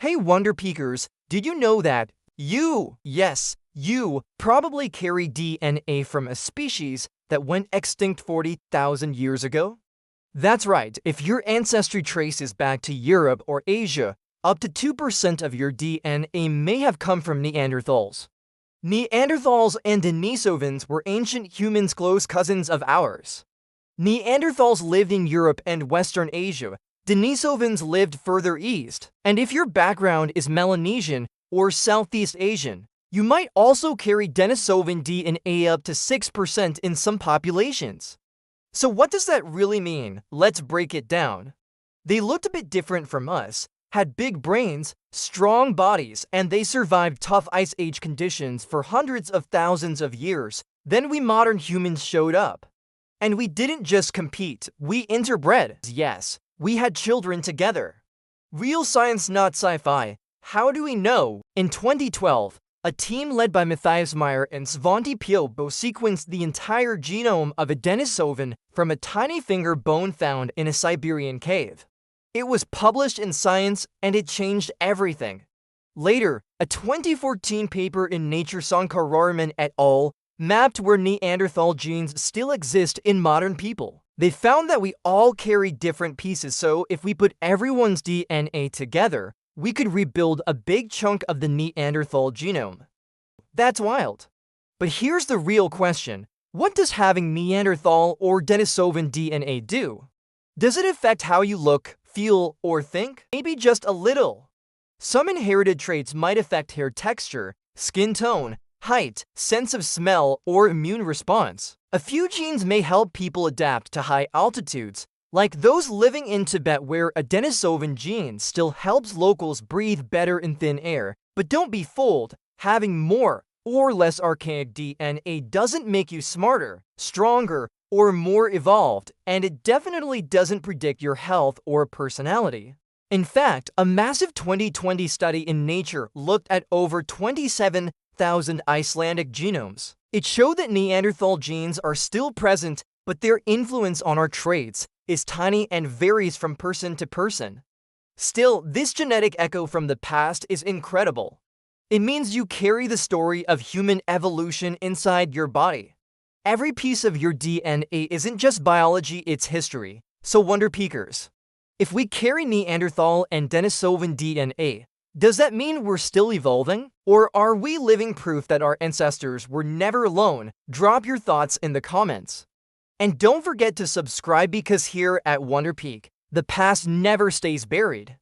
Hey Wonder Peakers, did you know that yes, you probably carry DNA from a species that went extinct 40,000 years ago? That's right, if your ancestry traces back to Europe or Asia, up to 2% of your DNA may have come from Neanderthals. Neanderthals and Denisovans were ancient humans' close cousins of ours. Neanderthals lived in Europe and Western Asia. Denisovans lived further east. And if your background is Melanesian or Southeast Asian, you might also carry Denisovan DNA up to 6% in some populations. So what does that really mean? Let's break it down. They looked a bit different from us, had big brains, strong bodies, and they survived tough ice age conditions for hundreds of thousands of years. Then we modern humans showed up. And we didn't just compete, we interbred. Yes, we had children together. Real science, not sci-fi. How do we know? In 2012, a team led by Matthias Meyer and Svante Pääbo sequenced the entire genome of a Denisovan from a tiny finger bone found in a Siberian cave. It was published in Science, and it changed everything. Later, a 2014 paper in Nature Sankar Rarman et al. Mapped where Neanderthal genes still exist in modern people. They found that we all carry different pieces, so if we put everyone's DNA together, we could rebuild a big chunk of the Neanderthal genome. That's wild. But here's the real question. What does having Neanderthal or Denisovan DNA do? Does it affect how you look, feel, or think? Maybe just a little. Some inherited traits might affect hair texture, skin tone, height, sense of smell, or immune response. A few genes may help people adapt to high altitudes, like those living in Tibet where a Denisovan gene still helps locals breathe better in thin air. But don't be fooled, having more or less archaic DNA doesn't make you smarter, stronger, or more evolved, and it definitely doesn't predict your health or personality. In fact, a massive 2020 study in Nature looked at over 27,000 Icelandic genomes. It showed that Neanderthal genes are still present, but their influence on our traits is tiny and varies from person to person. Still, this genetic echo from the past is incredible. It means you carry the story of human evolution inside your body. Every piece of your DNA isn't just biology, it's history. So Wonder Peakers, if we carry Neanderthal and Denisovan DNA, does that mean we're still evolving? Or are we living proof that our ancestors were never alone? Drop your thoughts in the comments. And don't forget to subscribe because here at Wonder Peak, the past never stays buried.